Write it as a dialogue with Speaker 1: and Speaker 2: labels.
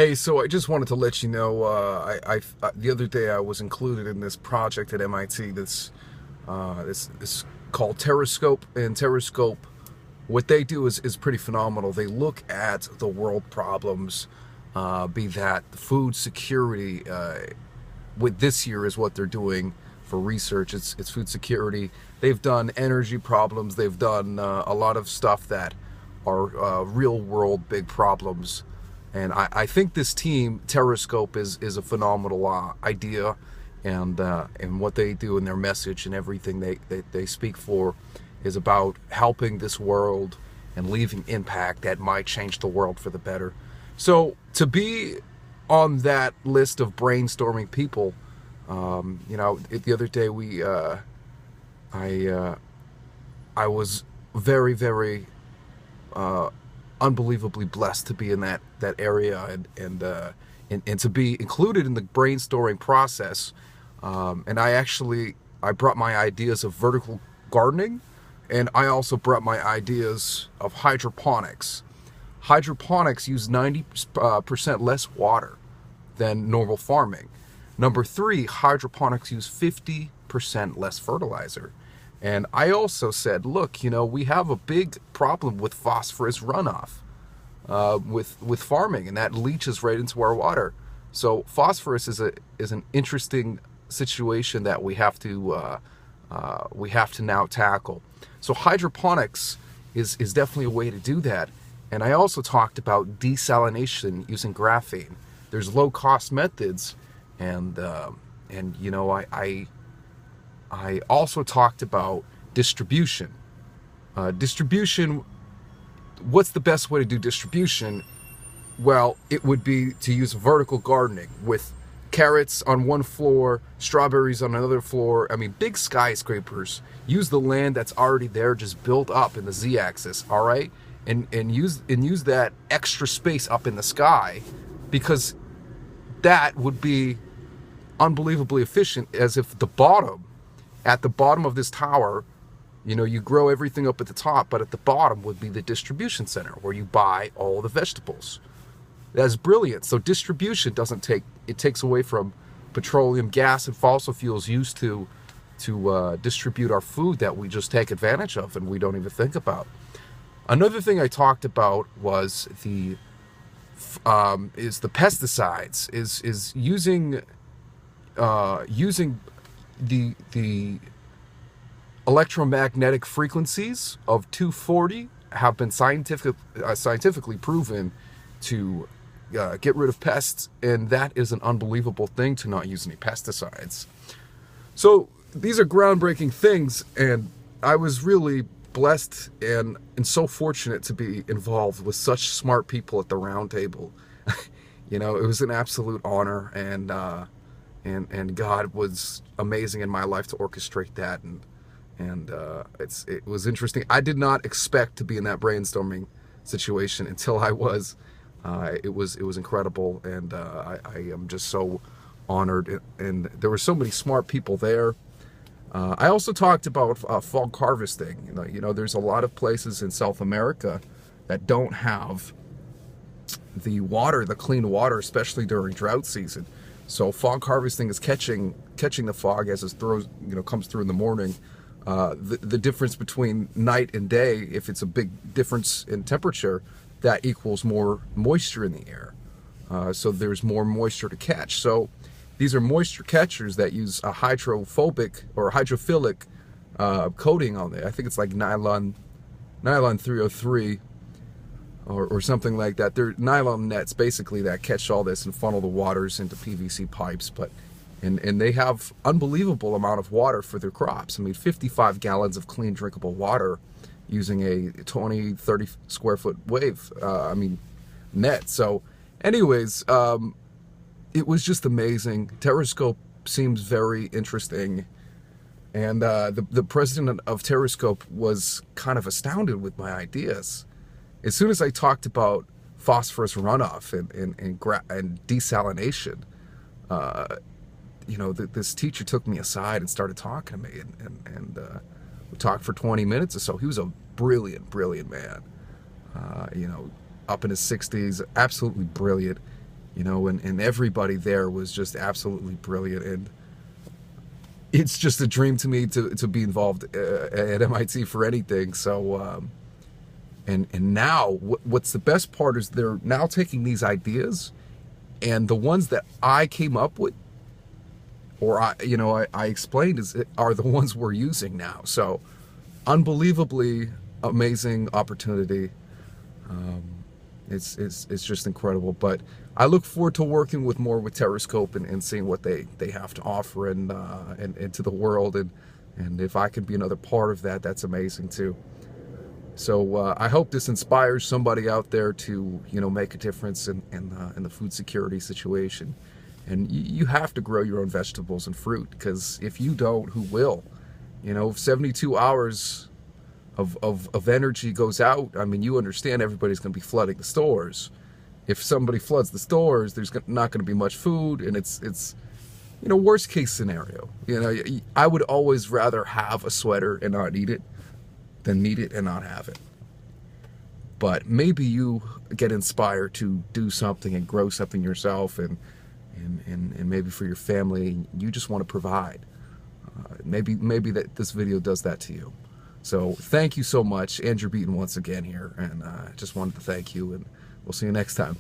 Speaker 1: Hey, so I just wanted to let you know, the other day I was included in this project at MIT. This called Tetrascope, and Tetrascope, what they do is pretty phenomenal. They look at the world problems, be that food security. With this year is what they're doing for research. It's food security. They've done energy problems. They've done a lot of stuff that are real world big problems. And I think this team, Tetrascope, is a phenomenal idea, and what they do in their message and everything they speak for is about helping this world and leaving impact that might change the world for the better. So to be on that list of brainstorming people, the other day I was very unbelievably blessed to be in that area and to be included in the brainstorming process. And I brought my ideas of vertical gardening, and I also brought my ideas of hydroponics. Hydroponics use 90% less water than normal farming. Number three, hydroponics use 50% less fertilizer. And I also said, look, we have a big problem with phosphorus runoff with farming, and that leaches right into our water. So phosphorus is an interesting situation that we have to now tackle. So hydroponics is definitely a way to do that. And I also talked about desalination using graphene. There's low cost methods, and I also talked about distribution. What's the best way to do distribution? Well, it would be to use vertical gardening with carrots on one floor, strawberries on another floor. I mean, big skyscrapers. Use the land that's already there, just built up in the z-axis, all right? And use that extra space up in the sky, because that would be unbelievably efficient, as if at the bottom of this tower, you grow everything up at the top, but at the bottom would be the distribution center where you buy all the vegetables. That's brilliant. So distribution takes away from petroleum, gas, and fossil fuels used to distribute our food that we just take advantage of and we don't even think about. Another thing I talked about was the pesticides, is using the electromagnetic frequencies of 240 have been scientifically proven to get rid of pests, and that is an unbelievable thing, to not use any pesticides. So these are groundbreaking things, and I was really blessed and so fortunate to be involved with such smart people at the round table. It was an absolute honor, and God was amazing in my life to orchestrate that, and it was interesting. I did not expect to be in that brainstorming situation until I was. It was incredible, and I am just so honored. And there were so many smart people there. I also talked about fog harvesting. There's a lot of places in South America that don't have the clean water, especially during drought season. So fog harvesting is catching the fog as it comes through in the morning. The difference between night and day, if it's a big difference in temperature, that equals more moisture in the air. So there's more moisture to catch. So these are moisture catchers that use a hydrophobic or hydrophilic coating on it. I think it's like nylon 303 or something like that. They're nylon nets basically that catch all this and funnel the waters into PVC pipes. And they have unbelievable amount of water for their crops. I mean, 55 gallons of clean drinkable water using a 20-30 square foot net. So anyways, it was just amazing. Tetrascope seems very interesting, and the president of Tetrascope was kind of astounded with my ideas. As soon as I talked about phosphorus runoff and desalination, this teacher took me aside and started talking to me, and we talked for 20 minutes or so. He was a brilliant man, up in his 60s, absolutely brilliant. you know, and everybody there was just absolutely brilliant. And it's just a dream to me to be involved at MIT for anything. So, and now what's the best part is they're now taking these ideas, and the ones that I came up with, or I explained, are the ones we're using now. So, unbelievably amazing opportunity. It's just incredible. But I look forward to working with Tetrascope and seeing what they have to offer and to the world, and if I can be another part of that, that's amazing too. So I hope this inspires somebody out there to make a difference in the food security situation. And you have to grow your own vegetables and fruit, because if you don't, who will? 72 hours of energy goes out. I mean, you understand everybody's going to be flooding the stores. If somebody floods the stores, there's not going to be much food, and it's worst case scenario. I would always rather have a sweater and not eat it than need it and not have it. But maybe you get inspired to do something and grow something yourself, and maybe for your family, you just want to provide. Maybe that this video does that to you. So thank you so much. Andrew Beaton once again here, and just wanted to thank you, and we'll see you next time.